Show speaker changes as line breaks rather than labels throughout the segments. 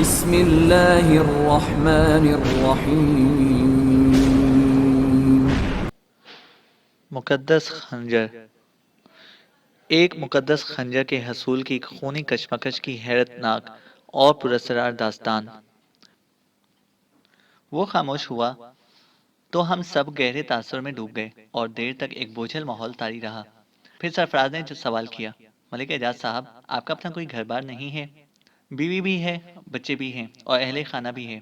بسم اللہ الرحمن الرحیم۔
مقدس خنجر۔ ایک مقدس خنجر کے حصول کی خونی کشمکش کی حیرت ناک اور پراسرار داستان۔ وہ خاموش ہوا تو ہم سب گہرے تاثر میں ڈوب گئے اور دیر تک ایک بوجھل ماحول طاری رہا۔ پھر سرفراز نے جو سوال کیا، ملک اعجاز صاحب، آپ کا اپنا کوئی گھر بار نہیں ہے؟ بیوی بھی ہے، بچے بھی ہیں اور اہل خانہ بھی ہے۔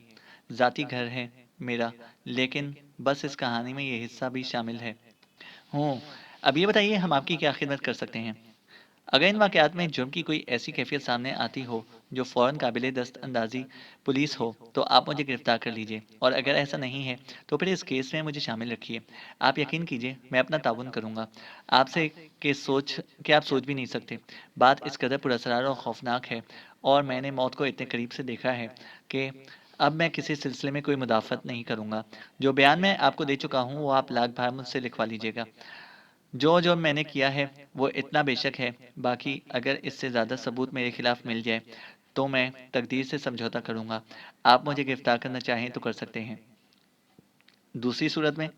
ذاتی گھر ہے میرا، لیکن بس اس کہانی میں یہ حصہ بھی شامل ہے۔ ہوں، اب یہ بتائیے ہم آپ کی کیا خدمت کر سکتے ہیں؟ اگر ان واقعات میں جرم کی کوئی ایسی کیفیت سامنے آتی ہو جو فوراً قابل دست اندازی پولیس ہو تو آپ مجھے گرفتار کر لیجئے، اور اگر ایسا نہیں ہے تو پھر اس کیس میں مجھے شامل رکھیے۔ آپ یقین کیجئے میں اپنا تعاون کروں گا آپ سے کہ آپ سوچ بھی نہیں سکتے۔ بات اس قدر پراسرار اور خوفناک ہے، اور میں نے موت کو اتنے قریب سے دیکھا ہے کہ اب میں کسی سلسلے میں کوئی مدافعت نہیں کروں گا۔ جو بیان میں آپ کو دے چکا ہوں وہ آپ لاکھ بار مجھ سے لکھوا لیجئے گا۔ جو میں نے کیا ہے وہ اتنا بے شک ہے، باقی اگر اس سے زیادہ ثبوت میرے خلاف مل جائے تو میں تقدیر سے سمجھوتا کروں گا۔ آپ مجھے گرفتار کرنا چاہیں تو کر سکتے ہیں۔ دوسری صورت میں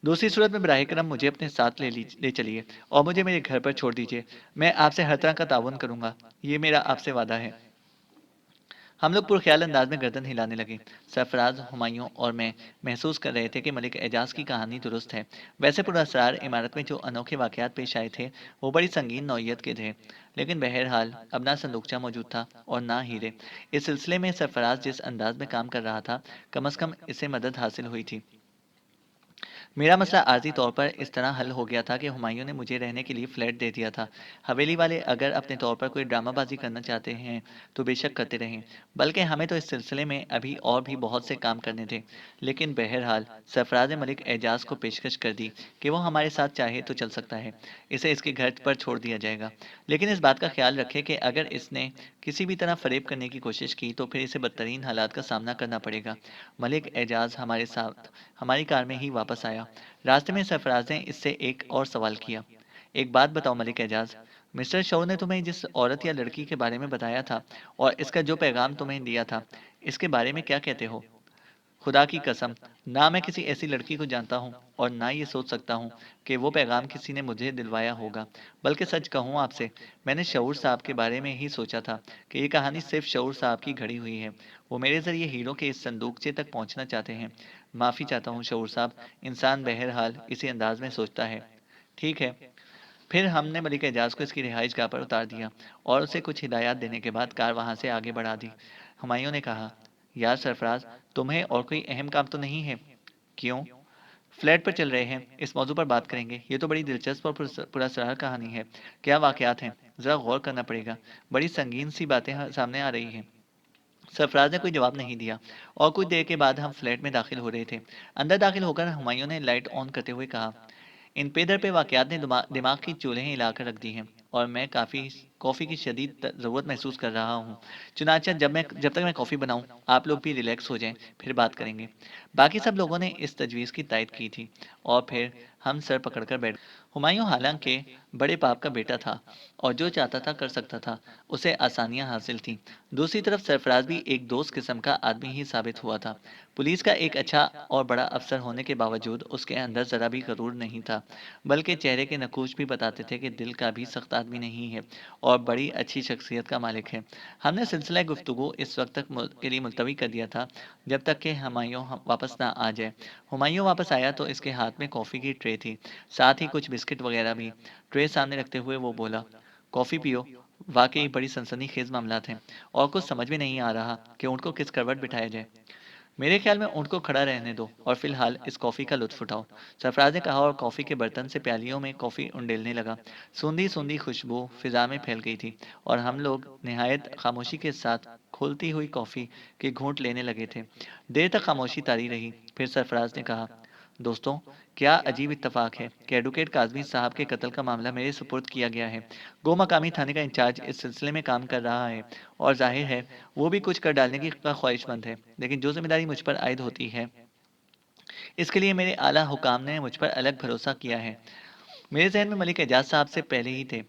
دوسری صورت میں براہ کرم مجھے اپنے ساتھ لے چلیے اور مجھے میرے گھر پر چھوڑ دیجیے۔ میں آپ سے ہر طرح کا تعاون کروں گا، یہ میرا آپ سے وعدہ ہے۔ ہم لوگ پرخیال انداز میں گردن ہلانے لگے۔ سرفراز، ہمایوں اور میں محسوس کر رہے تھے کہ ملک اعجاز کی کہانی درست ہے۔ ویسے پراسرار عمارت میں جو انوکھے واقعات پیش آئے تھے وہ بڑی سنگین نوعیت کے تھے، لیکن بہرحال اب نہ صندوقچہ موجود تھا اور نہ ہیرے۔ اس سلسلے میں سرفراز جس انداز میں کام کر رہا تھا، کم از کم اسے مدد حاصل ہوئی تھی۔ میرا مسئلہ عارضی طور پر اس طرح حل ہو گیا تھا کہ ہمایوں نے مجھے رہنے کے لیے فلیٹ دے دیا تھا۔ حویلی والے اگر اپنے طور پر کوئی ڈرامہ بازی کرنا چاہتے ہیں تو بے شک کرتے رہیں، بلکہ ہمیں تو اس سلسلے میں ابھی اور بھی بہت سے کام کرنے تھے۔ لیکن بہرحال سرفراز نے ملک اعجاز کو پیشکش کر دی کہ وہ ہمارے ساتھ چاہے تو چل سکتا ہے، اسے اس کے گھر پر چھوڑ دیا جائے گا، لیکن اس بات کا خیال رکھے کہ اگر اس نے کسی بھی طرح فریب کرنے کی کوشش کی تو پھر اسے بدترین حالات کا سامنا کرنا پڑے گا۔ ملک اعجاز ہمارے ساتھ ہماری کار میں ہی واپس آیا۔ راستے میں سرفراز نے اس سے ایک اور سوال کیا، ایک بات بتاؤ ملک اعجاز، مسٹر شور نے تمہیں جس عورت یا لڑکی کے بارے میں بتایا تھا اور اس کا جو پیغام تمہیں دیا تھا، اس کے بارے میں کیا کہتے ہو؟ خدا کی قسم، نہ میں کسی ایسی لڑکی کو جانتا ہوں اور نہ یہ سوچ سکتا ہوں کہ وہ پیغام کسی نے مجھے دلوایا ہوگا، بلکہ سچ کہوں آپ سے، میں نے شعور صاحب کے بارے میں ہی سوچا تھا کہ یہ کہانی صرف شعور صاحب کی گھڑی ہوئی ہے۔ وہ میرے ذریعے ہیرو کے اس صندوقچے تک پہنچنا چاہتے ہیں۔ معافی چاہتا ہوں شعور صاحب، انسان بہرحال اسی انداز میں سوچتا ہے۔ ٹھیک ہے۔ پھر ہم نے ملک اعجاز کو اس کی رہائش گاہ پر اتار دیا اور اسے کچھ ہدایات دینے کے بعد کار وہاں سے آگے بڑھا دی۔ ہمایوں نے کہا، یار سرفراز، تمہیں اور کوئی اہم کام تو نہیں ہے؟ کیوں؟ فلیٹ پر چل رہے ہیں، اس موضوع پر بات کریں گے۔ یہ تو بڑی دلچسپ اور پراسرار کہانی ہے۔ کیا واقعات ہیں؟ ذرا غور کرنا پڑے گا، بڑی سنگین سی باتیں سامنے آ رہی ہیں۔ سرفراز نے کوئی جواب نہیں دیا اور کچھ دیر کے بعد ہم فلیٹ میں داخل ہو رہے تھے۔ اندر داخل ہو کر ہمایوں نے لائٹ آن کرتے ہوئے کہا، ان پے در پہ واقعات نے دماغ کی چولہیں ہلا کر رکھ دی ہیں اور میں کافی کی شدید ضرورت محسوس کر رہا ہوں۔ چنانچہ جب تک میں کافی بناؤں آپ لوگ بھی ریلیکس ہو جائیں، پھر بات کریں گے۔ باقی سب لوگوں نے اس تجویز کی تائید کی تھی اور پھر ہم سر پکڑ کر بیٹھ گئے۔ ہمایوں حالانکہ بڑے باپ کا بیٹا تھا اور جو چاہتا تھا کر سکتا تھا، اسے آسانیاں حاصل تھیں۔ دوسری طرف سرفراز بھی ایک دوست قسم کا آدمی ہی ثابت ہوا تھا۔ پولیس کا ایک اچھا اور بڑا افسر ہونے کے باوجود اس کے اندر ذرا بھی غرور نہیں تھا، بلکہ چہرے کے نقوش بھی بتاتے تھے کہ دل کا بھی سخت آدمی نہیں ہے اور بڑی اچھی شخصیت کا مالک ہے۔ ہم نے سلسلہ گفتگو اس وقت تک کے لیے ملتوی کر دیا تھا جب تک کہ ہمایوں واپس نہ آ جائے۔ ہمایوں واپس آیا تو اس کے ہاتھ میں کافی کی ٹرے تھی، ساتھ ہی کچھ بسکٹ وغیرہ بھی۔ ٹرے سامنے رکھتے ہوئے وہ بولا، کافی پیو۔ واقعی بڑی سنسنی خیز معاملات ہیں اور کچھ سمجھ میں نہیں آ رہا کہ اونٹ کو کس کروٹ بٹھایا جائے۔ میرے خیال میں اونٹ کو کھڑا رہنے دو اور فی الحال اس کافی کا لطف اٹھاؤ، سرفراز نے کہا اور کافی کے برتن سے پیالیوں میں کافی انڈیلنے لگا۔ سوندھی سوندھی خوشبو فضا میں پھیل گئی تھی اور ہم لوگ نہایت خاموشی کے ساتھ کھولتی ہوئی کافی کے گھونٹ لینے لگے تھے۔ دیر تک خاموشی طاری رہی، پھر سرفراز نے کہا، دوستوں، کیا عجیب اتفاق ہے کہ ایڈوکیٹ کاظمی صاحب کے قتل کا معاملہ میرے سپرد کیا گیا ہے۔ گو مقامی تھانے کا انچارج اس سلسلے میں کام کر رہا ہے اور ظاہر ہے وہ بھی کچھ کر ڈالنے کی خواہش مند ہے، لیکن جو ذمہ داری مجھ پر عائد ہوتی ہے اس کے لیے میرے اعلیٰ حکام نے مجھ پر الگ بھروسہ کیا ہے۔ میرے ذہن میں ملک اعجاز صاحب سے پہلے ہی تھے،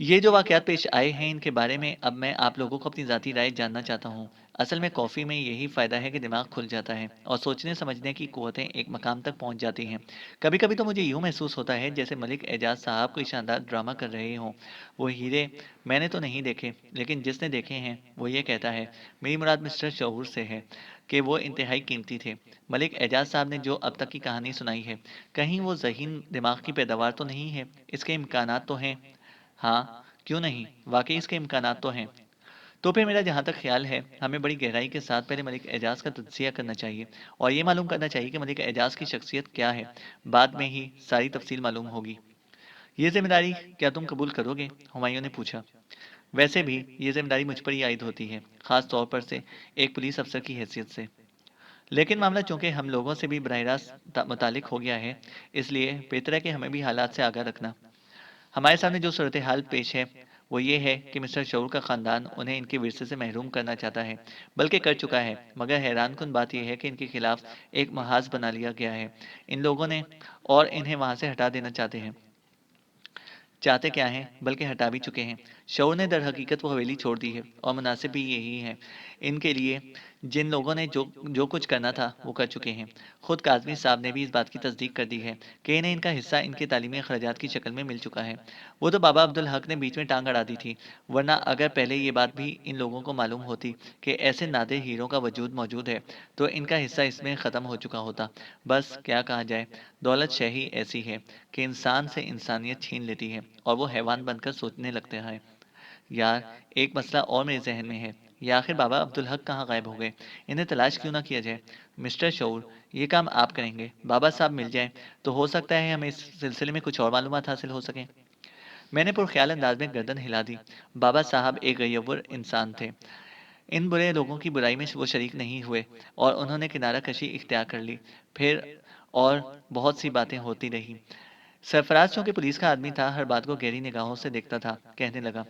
یہ جو واقعات پیش آئے ہیں ان کے بارے میں اب میں آپ لوگوں کو اپنی ذاتی رائے جاننا چاہتا ہوں۔ اصل میں کافی میں یہی فائدہ ہے کہ دماغ کھل جاتا ہے اور سوچنے سمجھنے کی قوتیں ایک مقام تک پہنچ جاتی ہیں۔ کبھی کبھی تو مجھے یوں محسوس ہوتا ہے جیسے ملک اعجاز صاحب کوئی شاندار ڈرامہ کر رہے ہوں۔ وہ ہیرے میں نے تو نہیں دیکھے، لیکن جس نے دیکھے ہیں وہ یہ کہتا ہے، میری مراد مسٹر شعور سے ہے، کہ وہ انتہائی قیمتی تھے۔ ملک اعجاز صاحب نے جو اب تک کی کہانی سنائی ہے، کہیں وہ ذہین دماغ کی پیداوار تو نہیں ہے؟ اس کے امکانات تو ہیں؟ ہاں، کیوں نہیں، واقعی اس کے امکانات تو ہیں۔ تو پھر میرا جہاں تک خیال ہے ہمیں بڑی گہرائی کے ساتھ پہلے ملک اعجاز کا تجزیہ کرنا چاہیے اور یہ معلوم کرنا چاہیے کہ ملک اعجاز کی شخصیت کیا ہے۔ بعد میں ہی ساری تفصیل معلوم ہوگی۔ یہ ذمہ داری کیا تم قبول کرو گے؟ ہمایوں نے پوچھا۔ ویسے بھی یہ ذمہ داری مجھ پر ہی عائد ہوتی ہے، خاص طور پر سے ایک پولیس افسر کی حیثیت سے۔ لیکن معاملہ چونکہ ہم لوگوں سے بھی براہ راست متعلق ہو گیا ہے، اس لیے بہتر ہے کہ ہمیں بھی حالات سے آگاہ رکھنا۔ ہمارے سامنے جو صورتحال پیش ہے وہ یہ ہے کہ مسٹر شعور کا خاندان انہیں ان کے ورثے سے محروم کرنا چاہتا ہے، بلکہ کر چکا ہے، مگر حیران کن بات یہ ہے کہ ان کے خلاف ایک محاذ بنا لیا گیا ہے ان لوگوں نے، اور انہیں وہاں سے ہٹا دینا چاہتے ہیں۔ چاہتے کیا ہیں، بلکہ ہٹا بھی چکے ہیں۔ شعور نے در حقیقت وہ حویلی چھوڑ دی ہے، اور مناسب بھی یہی ہے ان کے لیے۔ جن لوگوں نے جو کچھ کرنا تھا وہ کر چکے ہیں۔ خود کاظمی صاحب نے بھی اس بات کی تصدیق کر دی ہے کہ انہیں ان کا حصہ ان کے تعلیمی اخراجات کی شکل میں مل چکا ہے۔ وہ تو بابا عبدالحق نے بیچ میں ٹانگ اڑا دی تھی، ورنہ اگر پہلے یہ بات بھی ان لوگوں کو معلوم ہوتی کہ ایسے نادر ہیروں کا وجود موجود ہے تو ان کا حصہ اس میں ختم ہو چکا ہوتا۔ بس کیا کہا جائے، دولت شاہی ایسی ہے کہ انسان سے انسانیت چھین لیتی ہے اور وہ حیوان بن کر سوچنے لگتا ہے۔ یار، ایک مسئلہ اور میرے ذہن میں ہے، یہ آخر بابا عبدالحق کہاں غائب ہو گئے؟ انہیں تلاش کیوں نہ کیا جائے؟ مسٹر شعور، یہ کام آپ کریں گے؟ بابا صاحب مل جائیں تو ہو سکتا ہے ہمیں اس سلسلے میں کچھ اور معلومات حاصل ہو سکیں۔ میں نے پرخیال انداز میں گردن ہلا دی۔ بابا صاحب ایک غیور انسان تھے، ان برے لوگوں کی برائی میں وہ شریک نہیں ہوئے اور انہوں نے کنارہ کشی اختیار کر لی۔ پھر اور بہت سی باتیں ہوتی رہی۔ سرفراز چونکہ پولیس کا آدمی تھا، ہر بات کو گہری نگاہوں سے دیکھتا تھا، کہنے لگا،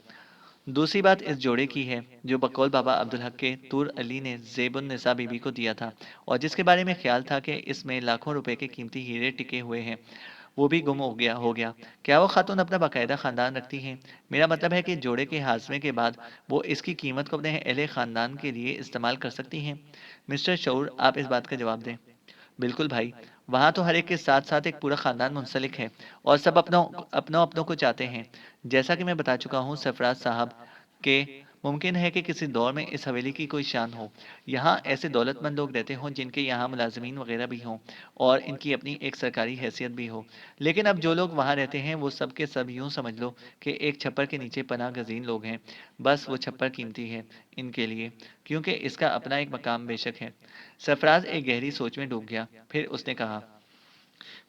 دوسری بات اس جوڑے کی ہے جو بقول بابا عبدالحق کے طور علی نے زیب النساء بی بی کو دیا تھا، اور جس کے بارے میں خیال تھا کہ اس میں لاکھوں روپے کے قیمتی ہیرے ٹکے ہوئے ہیں، وہ بھی گم ہو گیا۔ کیا وہ خاتون اپنا باقاعدہ خاندان رکھتی ہیں؟ میرا مطلب ہے کہ جوڑے کے ہاضمے کے بعد وہ اس کی قیمت کو اپنے اہل خاندان کے لیے استعمال کر سکتی ہیں؟ مسٹر شعور، آپ اس بات کا جواب دیں۔ بالکل بھائی، وہاں تو ہر ایک کے ساتھ ساتھ ایک پورا خاندان منسلک ہے اور سب اپنوں کو چاہتے ہیں۔ جیسا کہ میں بتا چکا ہوں سرفراز صاحب، کہ ممکن ہے کہ کسی دور میں اس حویلی کی کوئی شان ہو، یہاں ایسے دولت مند لوگ رہتے ہوں جن کے یہاں ملازمین وغیرہ بھی ہوں اور ان کی اپنی ایک سرکاری حیثیت بھی ہو، لیکن اب جو لوگ وہاں رہتے ہیں وہ سب کے سب یوں سمجھ لو کہ ایک چھپر کے نیچے پناہ گزین لوگ ہیں۔ بس وہ چھپر قیمتی ہے ان کے لیے، کیونکہ اس کا اپنا ایک مقام بے شک ہے۔ سرفراز ایک گہری سوچ میں ڈوب گیا، پھر اس نے کہا،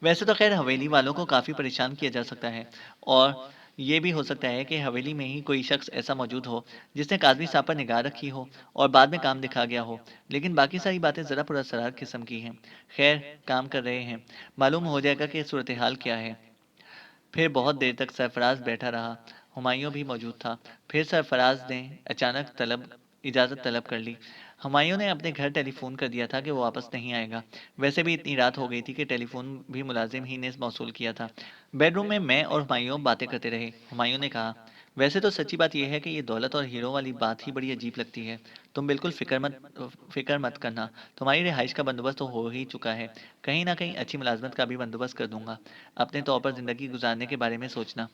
ویسے تو خیر حویلی والوں کو کافی پریشان کیا جا سکتا ہے، اور یہ بھی ہو سکتا ہے کہ حویلی میں ہی کوئی شخص ایسا موجود ہو جس نے کاظمی صاحب پر نگاہ رکھی ہو اور بعد میں کام دکھا گیا ہو، لیکن باقی ساری باتیں ذرا پراسرار قسم کی ہیں۔ خیر، کام کر رہے ہیں، معلوم ہو جائے گا کہ صورتحال کیا ہے۔ پھر بہت دیر تک سرفراز بیٹھا رہا، ہمایوں بھی موجود تھا۔ پھر سرفراز نے اچانک اجازت طلب کر لی۔ ہمایوں نے اپنے گھر ٹیلی فون کر دیا تھا کہ وہ واپس نہیں آئے گا، ویسے بھی اتنی رات ہو گئی تھی کہ ٹیلی فون بھی ملازم ہی نے موصول کیا تھا۔ بیڈ روم میں اور ہمایوں باتیں کرتے رہے۔ ہمایوں نے کہا، ویسے تو سچی بات یہ ہے کہ یہ دولت اور ہیرو والی بات ہی بڑی عجیب لگتی ہے۔ تم بالکل فکر مت کرنا، تمہاری رہائش کا بندوبست تو ہو ہی چکا ہے، کہیں نہ کہیں اچھی ملازمت کا بھی بندوبست کر دوں گا۔ اپنے طور پر زندگی گزارنے کے بارے میں سوچنا۔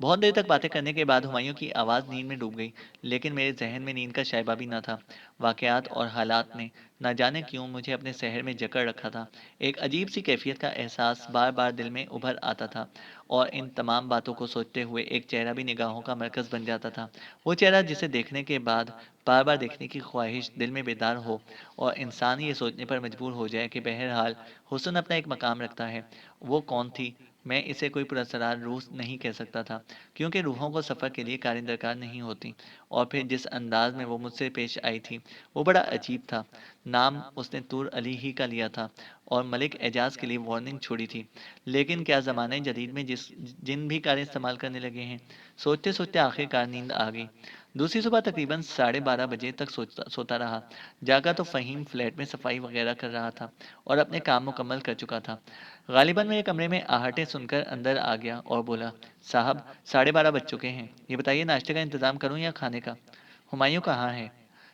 بہت دیر تک باتیں کرنے کے بعد ہمایوں کی آواز نیند میں ڈوب گئی، لیکن میرے ذہن میں نیند کا شائبہ بھی نہ تھا۔ واقعات اور حالات نے نہ جانے کیوں مجھے اپنے سحر میں جکڑ رکھا تھا۔ ایک عجیب سی کیفیت کا احساس بار بار دل میں ابھر آتا تھا، اور ان تمام باتوں کو سوچتے ہوئے ایک چہرہ بھی نگاہوں کا مرکز بن جاتا تھا۔ وہ چہرہ جسے دیکھنے کے بعد بار بار دیکھنے کی خواہش دل میں بیدار ہو، اور انسان یہ سوچنے پر مجبور ہو جائے کہ بہرحال حسن اپنا ایک مقام رکھتا ہے۔ وہ کون تھی؟ میں اسے کوئی پراسرار روح نہیں کہہ سکتا تھا، کیونکہ روحوں کو سفر کے لیے کاریں درکار نہیں ہوتی، اور پھر جس انداز میں وہ مجھ سے پیش آئی تھی وہ بڑا عجیب تھا۔ نام اس نے طور علی ہی کا لیا تھا اور ملک اعجاز کے لیے وارننگ چھوڑی تھی، لیکن کیا زمانے جدید میں جن بھی کاریں استعمال کرنے لگے ہیں۔ سوچتے سوچتے آخر کار نیند آ گئی۔ دوسری صبح تقریباً 12:30 بجے تک سوتا رہا۔ جاگا تو فہیم فلیٹ میں صفائی وغیرہ کر رہا تھا اور اپنے کام مکمل کر چکا تھا۔ غالباً میرے کمرے میں آہٹیں سن کر اندر آ گیا اور بولا، صاحب 12:30 بج چکے ہیں، یہ بتائیے ناشتے کا انتظام کروں یا کھانے کا؟ ہمایوں کہاں ہے؟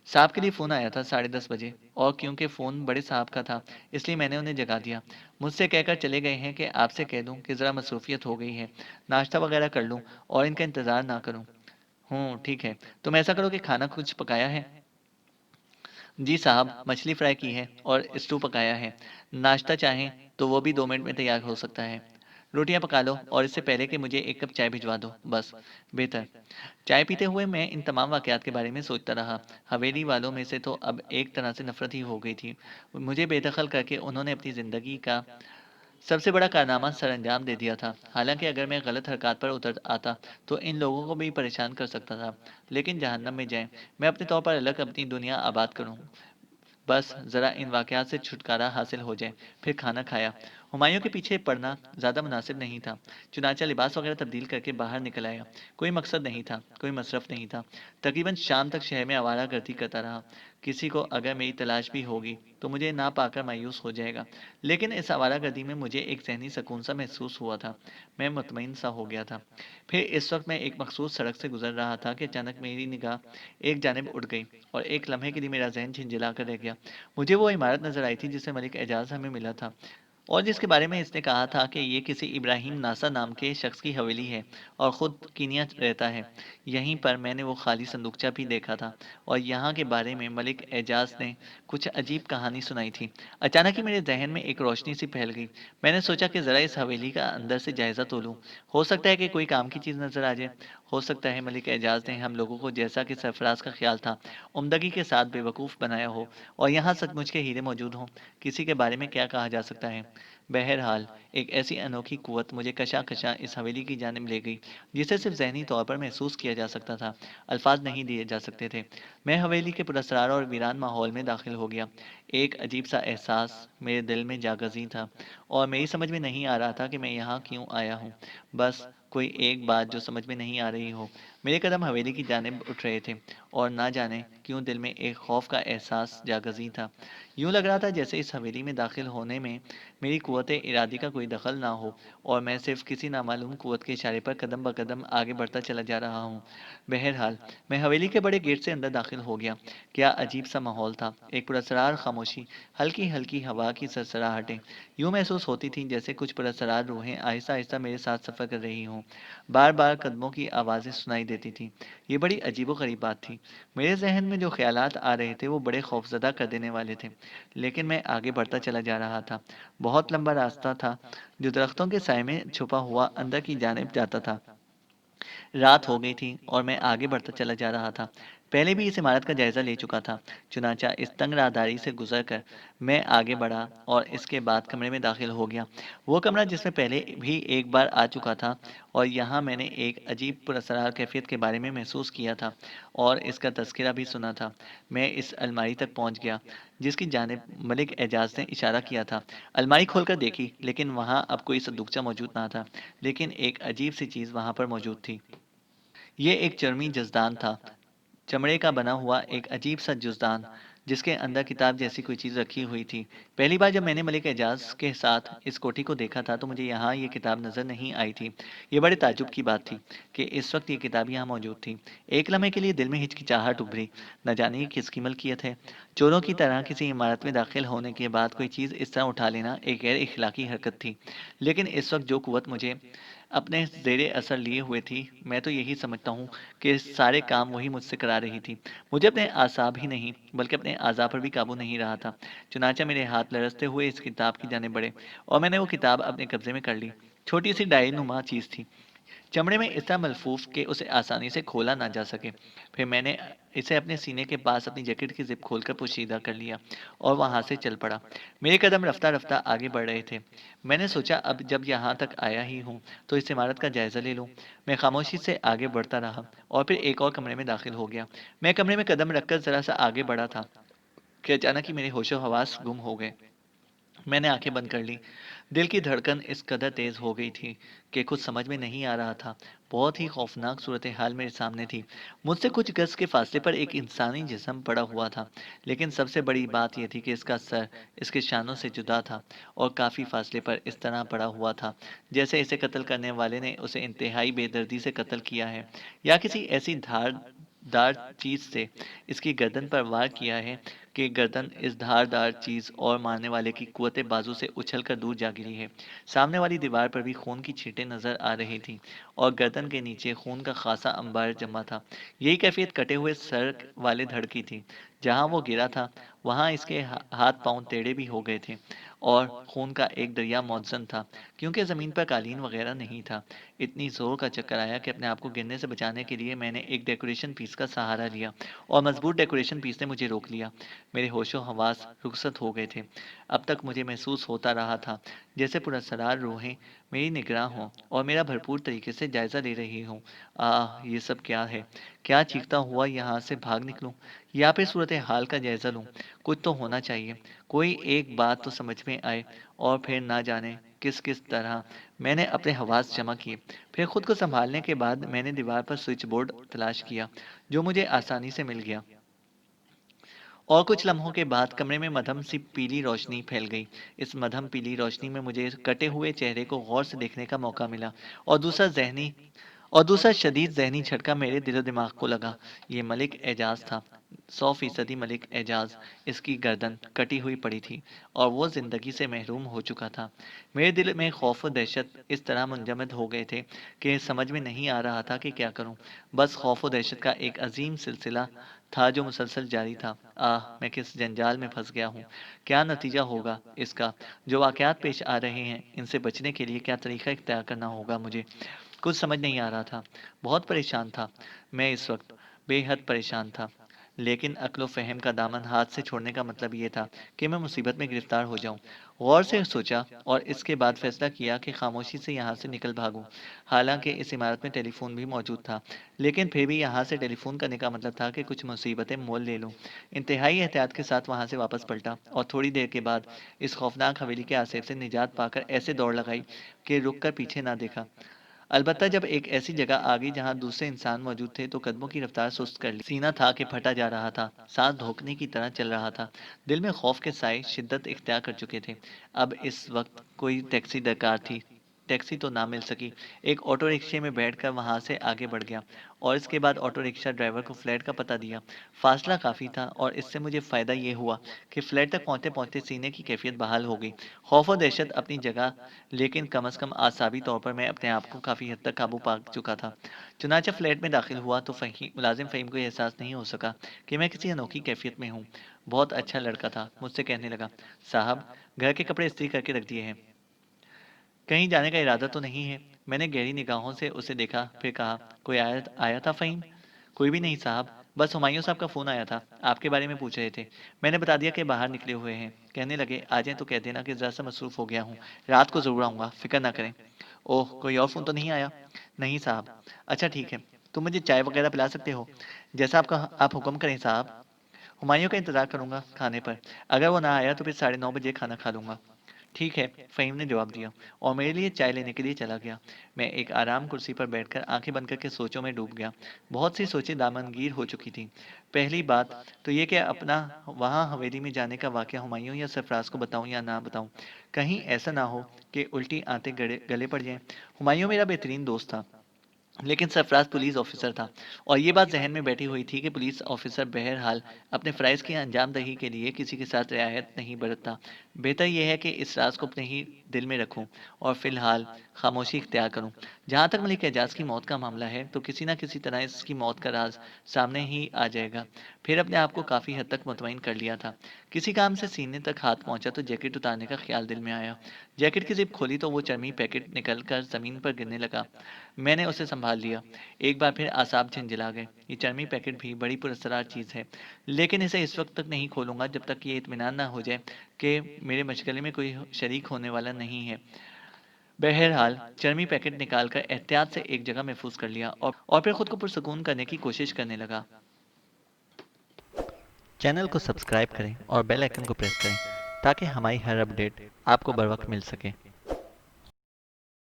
صاحب کے لیے فون آیا تھا 10:30 بجے، اور کیونکہ فون بڑے صاحب کا تھا اس لیے میں نے انہیں جگا دیا۔ مجھ سے کہہ کر چلے گئے ہیں کہ آپ سے کہہ دوں کہ ذرا مصروفیت ہو گئی ہے، ناشتہ وغیرہ کر لوں اور ان کا انتظار نہ کروں۔ ٹھیک ہے، تم ایسا کرو کہ کھانا کچھ پکایا ہے؟ جی صاحب، مچھلی فرائی کی ہے اور اسٹو پکایا ہے۔ ناشتہ چاہیں تو وہ بھی 2 منٹ میں تیار ہو سکتا ہے۔ روٹیاں پکا لو اور اس سے پہلے کہ مجھے ایک کپ چائے بھجوا دو، بس۔ بہتر۔ چائے پیتے ہوئے میں ان تمام واقعات کے بارے میں سوچتا رہا۔ حویلی والوں میں سے تو اب ایک طرح سے نفرت ہی ہو گئی تھی۔ مجھے بے دخل کر کے انہوں نے اپنی زندگی کا سب سے بڑا کارنامہ سر انجام دے دیا تھا۔ حالانکہ اگر میں غلط حرکات پر اتر آتا تو ان لوگوں کو بھی پریشان کر سکتا تھا، لیکن جہنم میں جائیں، میں اپنے طور پر الگ اپنی دنیا آباد کروں، بس ذرا ان واقعات سے چھٹکارا حاصل ہو جائے۔ پھر کھانا کھایا۔ ہمایوں کے پیچھے پڑنا زیادہ مناسب نہیں تھا، چنانچہ لباس وغیرہ تبدیل کر کے باہر نکل آیا۔ کوئی مقصد نہیں تھا، کوئی مصرف نہیں تھا۔ تقریباً شام تک شہر میں آوارہ گردی کرتا رہا۔ کسی کو اگر میری تلاش بھی ہوگی تو مجھے نہ پا کر مایوس ہو جائے گا، لیکن اس آوارہ گردی میں مجھے ایک ذہنی سکون سا محسوس ہوا تھا۔ میں مطمئن سا ہو گیا تھا۔ پھر اس وقت میں ایک مخصوص سڑک سے گزر رہا تھا کہ اچانک میری نگاہ ایک جانب اٹھ گئی اور ایک لمحے کے لیے میرا ذہن جھنجھلا کر رہ گیا۔ مجھے وہ عمارت نظر آئی تھی جس سے ملک اعجاز ہمیں ملا تھا، اور جس کے بارے میں اس نے کہا تھا کہ یہ کسی ابراہیم ناسا نام کے شخص کی حویلی ہے اور خود کینیا رہتا ہے۔ یہیں پر میں نے وہ خالی صندوقچہ بھی دیکھا تھا، اور یہاں کے بارے میں ملک اعجاز نے کچھ عجیب کہانی سنائی تھی۔ اچانک ہی میرے ذہن میں ایک روشنی سی پھیل گئی۔ میں نے سوچا کہ ذرا اس حویلی کا اندر سے جائزہ تو لوں، ہو سکتا ہے کہ کوئی کام کی چیز نظر آ جائے۔ ہو سکتا ہے ملک اعجاز نے ہم لوگوں کو، جیسا کہ سرفراز کا خیال تھا، عمدگی کے ساتھ بے وقوف بنایا ہو، اور یہاں سچ مچ کے ہیرے موجود ہوں۔ کسی کے بارے میں کیا کہا جا سکتا ہے؟ بہرحال ایک ایسی انوکھی قوت مجھے کشا کشا اس حویلی کی جانب لے گئی جسے صرف ذہنی طور پر محسوس کیا جا سکتا تھا، الفاظ نہیں دیے جا سکتے تھے۔ میں حویلی کے پراسرار اور ویران ماحول میں داخل ہو گیا۔ ایک عجیب سا احساس میرے دل میں جاگزیں تھا، اور میری سمجھ میں نہیں آ رہا تھا کہ میں یہاں کیوں آیا ہوں۔ بس کوئی ایک بات جو سمجھ میں نہیں آ رہی ہو۔ میرے قدم حویلی کی جانب اٹھ رہے تھے، اور نہ جانے کیوں دل میں ایک خوف کا احساس جاگزیں تھا۔ یوں لگ رہا تھا جیسے اس حویلی میں داخل ہونے میں میری قوت ارادی کا کوئی دخل نہ ہو، اور میں صرف کسی نامعلوم قوت کے اشارے پر قدم بقدم آگے بڑھتا چلا جا رہا ہوں۔ بہرحال میں حویلی کے بڑے گیٹ سے اندر داخل ہو گیا۔ کیا عجیب سا ماحول تھا، ایک پراسرار خاموشی، ہلکی ہلکی ہوا کی سرسراہٹیں یوں محسوس ہوتی تھیں جیسے کچھ پراسرار روحیں آہستہ آہستہ میرے ساتھ سفر کر رہی ہوں۔ بار بار قدموں کی آوازیں سنائی دیتی تھیں۔ یہ بڑی عجیب و غریب بات تھی۔ میرے ذہن میں جو خیالات آ رہے تھے وہ بڑے خوفزدہ کر دینے والے تھے، لیکن میں آگے بڑھتا چلا جا رہا تھا۔ بہت لمبا راستہ تھا جو درختوں کے سائے میں چھپا ہوا اندر کی جانب جاتا تھا۔ رات ہو گئی تھی اور میں آگے بڑھتا چلا جا رہا تھا۔ پہلے بھی اس عمارت کا جائزہ لے چکا تھا، چنانچہ اس تنگ راہداری سے گزر کر میں آگے بڑھا اور اس کے بعد کمرے میں داخل ہو گیا۔ وہ کمرہ جس میں پہلے بھی ایک بار آ چکا تھا، اور یہاں میں نے ایک عجیب پراسرار کیفیت کے بارے میں محسوس کیا تھا اور اس کا تذکرہ بھی سنا تھا۔ میں اس الماری تک پہنچ گیا جس کی جانب ملک اعجاز نے اشارہ کیا تھا۔ الماری کھول کر دیکھی، لیکن وہاں اب کوئی صندوقچہ موجود نہ تھا، لیکن ایک عجیب سی چیز وہاں پر موجود تھی۔ یہ ایک چرمی جزدان تھا، چمڑے کا بنا ہوا ایک عجیب سا جزدان جس کے اندر کتاب جیسی کوئی چیز رکھی ہوئی تھی۔ پہلی بار جب میں نے ملک اعجاز کے ساتھ اس کوٹھی کو دیکھا تھا تو مجھے یہاں یہ کتاب نظر نہیں آئی تھی۔ یہ بڑے تعجب کی بات تھی کہ اس وقت یہ کتاب یہاں موجود تھی۔ ایک لمحے کے لیے دل میں ہچکچاہٹ ابھری، نہ جانے یہ کس کی ملکیت ہے۔ چوروں کی طرح کسی عمارت میں داخل ہونے کے بعد کوئی چیز اس طرح اٹھا لینا ایک غیر اخلاقی حرکت تھی، لیکن اس وقت جو قوت مجھے اپنے زیر اثر لیے ہوئے تھی، میں تو یہی سمجھتا ہوں کہ سارے کام وہی مجھ سے کرا رہی تھی۔ مجھے اپنے اعصاب ہی نہیں بلکہ اپنے اعضاء پر بھی قابو نہیں رہا تھا، چنانچہ میرے ہاتھ لرزتے ہوئے اس کتاب کی جانب بڑھے اور میں نے وہ کتاب اپنے قبضے میں کر لی۔ چھوٹی سی ڈائری نما چیز تھی، چمڑے میں اس طرح ملفوف کہ اسے آسانی سے کھولا نہ جا سکے۔ پھر میں نے اسے اپنے سینے کے پاس اپنی جیکٹ کی زپ کھول کر پوشیدہ کر لیا اور وہاں سے چل پڑا۔ میرے قدم رفتہ رفتہ آگے بڑھ رہے تھے۔ میں نے سوچا اب جب یہاں تک آیا ہی ہوں تو اس عمارت کا جائزہ لے لوں۔ میں خاموشی سے آگے بڑھتا رہا اور پھر ایک اور کمرے میں داخل ہو گیا۔ میں کمرے میں قدم رکھ کر ذرا سا آگے بڑھا تھا کہ اچانک ہی میرے ہوش و حواس گم ہو گئے۔ میں نے آنکھیں بند کر لی۔ دل کی دھڑکن اس قدر تیز ہو گئی تھی کہ کچھ سمجھ میں نہیں آ رہا تھا۔ بہت ہی خوفناک صورتحال میرے سامنے تھی۔ مجھ سے کچھ گز کے فاصلے پر ایک انسانی جسم پڑا ہوا تھا، لیکن سب سے بڑی بات یہ تھی کہ اس کا سر اس کے شانوں سے جدا تھا اور کافی فاصلے پر اس طرح پڑا ہوا تھا جیسے اسے قتل کرنے والے نے اسے انتہائی بے دردی سے قتل کیا ہے، یا کسی ایسی دار چیز سے اس کی گردن پر وار کیا ہے کہ گردن اس دھاردار چیز اور مارنے والے کی قوت بازو سے اچھل کر دور جا گری ہے۔ سامنے والی دیوار پر بھی خون کی چھینٹیں نظر آ رہی تھیں اور گردن کے نیچے خون کا خاصا انبار جمع تھا۔ یہی کیفیت کٹے ہوئے سر والے دھڑ کی تھی۔ جہاں وہ گرا تھا وہاں اس کے ہاتھ پاؤں ٹیڑھے بھی ہو گئے تھے اور خون کا ایک دریا موزن تھا، کیونکہ زمین پر قالین وغیرہ نہیں تھا۔ اتنی زور کا چکر آیا کہ اپنے آپ کو گرنے سے بچانے کے لیے میں نے ایک ڈیکوریشن پیس کا سہارا لیا اور مضبوط ڈیکوریشن پیس نے مجھے روک لیا۔ میرے ہوش و حواس رخصت ہو گئے تھے۔ اب تک مجھے محسوس ہوتا رہا تھا جیسے پراسرار روحیں میری نگراں ہوں اور میرا بھرپور طریقے سے جائزہ لے رہی ہوں۔ یہ سب کیا ہے؟ کیا چیختا ہوا یہاں سے بھاگ نکلوں یا پھر صورتحال کا جائزہ لوں؟ کچھ تو ہونا چاہیے، کوئی ایک بات تو سمجھ میں آئے، اور پھر نہ جانے کس طرح میں نے اپنے حواس جمع کیے۔ پھر خود کو سنبھالنے کے بعد میں نے دیوار پر سوئچ بورڈ تلاش کیا، جو مجھے آسانی سے مل گیا، اور کچھ لمحوں کے بعد کمرے میں مدھم سی پیلی روشنی پھیل گئی۔ اس مدھم پیلی روشنی میں مجھے کٹے ہوئے چہرے کو غور سے دیکھنے کا موقع ملا، اور دوسرا شدید ذہنی جھٹکا میرے دل و دماغ کو لگا۔ یہ ملک اعجاز تھا، 100% ملک اعجاز۔ اس کی گردن کٹی ہوئی پڑی تھی اور وہ زندگی سے محروم ہو چکا تھا۔ میرے دل میں خوف و دہشت اس طرح منجمد ہو گئے تھے کہ سمجھ میں نہیں آ رہا تھا کہ کیا کروں۔ بس خوف و دہشت کا ایک عظیم سلسلہ تھا جو مسلسل جاری تھا۔ میں کس جنجال میں پھنس گیا ہوں؟ کیا نتیجہ ہوگا اس کا؟ جو واقعات پیش آ رہے ہیں ان سے بچنے کے لیے کیا طریقہ اختیار کرنا ہوگا مجھے؟ کچھ سمجھ نہیں آ رہا تھا۔ بہت پریشان تھا میں اس وقت، بے حد پریشان تھا۔ لیکن عقل و فہم کا دامن ہاتھ سے چھوڑنے کا مطلب یہ تھا کہ میں مصیبت میں گرفتار ہو جاؤں۔ غور سے سوچا اور اس کے بعد فیصلہ کیا کہ خاموشی سے یہاں سے نکل بھاگوں۔ حالانکہ اس عمارت میں ٹیلی فون بھی موجود تھا، لیکن پھر بھی یہاں سے ٹیلی فون کرنے کا مطلب تھا کہ کچھ مصیبتیں مول لے لوں۔ انتہائی احتیاط کے ساتھ وہاں سے واپس پلٹا اور تھوڑی دیر کے بعد اس خوفناک حویلی کے آصف سے نجات پا کر ایسے دوڑ لگائی کہ رک کر پیچھے نہ دیکھا۔ البتہ جب ایک ایسی جگہ آ گئی جہاں دوسرے انسان موجود تھے تو قدموں کی رفتار سست کر لی۔ سینہ تھا کہ پھٹا جا رہا تھا، سانس دھوکنے کی طرح چل رہا تھا۔ دل میں خوف کے سائے شدت اختیار کر چکے تھے۔ اب اس وقت کوئی ٹیکسی درکار تھی۔ ٹیکسی تو نہ مل سکی۔ ایک آٹو رکشے میں بیٹھ کر وہاں سے آگے بڑھ گیا اور اس کے بعد آٹو رکشہ ڈرائیور کو فلیٹ کا پتہ دیا۔ فاصلہ کافی تھا اور اس سے مجھے فائدہ یہ ہوا کہ فلیٹ تک پہنچتے پہنچتے سینے کی کیفیت بحال ہو گئی۔ خوف و دہشت اپنی جگہ، لیکن کم از کم اعصابی طور پر میں اپنے آپ کو کافی حد تک قابو پا چکا تھا۔ چنانچہ فلیٹ میں داخل ہوا تو ملازم فہیم کو یہ احساس نہیں ہو سکا کہ میں کسی انوکھی کیفیت میں ہوں۔ بہت اچھا لڑکا تھا، مجھ سے کہنے لگا، صاحب گھر کے کپڑے استری کر کے رکھ دیے ہیں، کہیں جانے کا ارادہ تو نہیں ہے؟ میں نے گہری نگاہوں سے اسے دیکھا، پھر کہا، کوئی آیا تھا فہیم؟ کوئی بھی نہیں صاحب، بس ہمایوں صاحب کا فون آیا تھا، آپ کے بارے میں پوچھ رہے تھے۔ میں نے بتا دیا کہ باہر نکلے ہوئے ہیں۔ کہنے لگے، آ جائیں تو کہہ دینا کہ ذرا سا مصروف ہو گیا ہوں، رات کو ضرور آؤں گا، فکر نہ کریں۔ اوہ، کوئی اور فون تو نہیں آیا؟ نہیں صاحب۔ اچھا ٹھیک ہے، تم مجھے چائے وغیرہ پلا سکتے ہو؟ جیسا آپ حکم کریں صاحب۔ ہمایوں کا انتظار کروں گا کھانے پر، اگر وہ نہ آیا تو پھر 9:30 بجے کھانا کھا لوں گا۔ ٹھیک ہے، فہیم نے جواب دیا اور میرے لیے چائے لینے کے لیے چلا گیا۔ میں ایک آرام کرسی پر بیٹھ کر آنکھیں بند کر کے سوچوں میں ڈوب گیا۔ بہت سی سوچیں دامنگیر ہو چکی تھیں۔ پہلی بات تو یہ کہ اپنا وہاں حویلی میں جانے کا واقعہ ہمایوں یا سرفراز کو بتاؤں یا نہ بتاؤں، کہیں ایسا نہ ہو کہ الٹی آنتیں گلے پڑ جائیں۔ ہمایوں میرا بہترین دوست تھا، لیکن سرفراز پولیس آفیسر تھا، اور یہ بات ذہن میں بیٹھی ہوئی تھی کہ پولیس آفیسر بہرحال اپنے فرائض کی انجام دہی کے لیے کسی کے ساتھ رعایت نہیں برتتا۔ بہتر یہ ہے کہ اس راز کو اپنے ہی دل میں رکھوں اور فی الحال خاموشی اختیار کروں۔ جہاں تک ملک اعجاز کی موت کا معاملہ ہے تو کسی نہ کسی طرح اس کی موت کا راز سامنے ہی آ جائے گا۔ پھر اپنے آپ کو کافی حد تک مطمئن کر لیا تھا۔ کسی کام سے سینے تک ہاتھ پہنچا تو جیکٹ اتارنے کا خیال دل میں آیا۔ جیکٹ کی زپ کھولی تو وہ چرمی پیکٹ نکل کر زمین پر گرنے لگا۔ میں نے اسے سنبھال لیا۔ ایک بار پھر اعصاب جھنجھلا گئے۔ یہ چرمی پیکٹ بھی بڑی پراسرار چیز ہے، لیکن اسے اس وقت تک نہیں کھولوں گا جب تک یہ اطمینان نہ ہو جائے کہ میرے مشغلے میں کوئی شریک ہونے والا نہیں ہے۔ بہرحال چرمی پیکٹ نکال کر احتیاط سے ایک جگہ محفوظ کر لیا اور پھر خود کو پرسکون کرنے کی کوشش کرنے لگا۔ چینل کو سبسکرائب کریں اور بیل آئیکن کو پریس کریں تاکہ ہماری ہر اپڈیٹ آپ کو بر وقت مل سکے۔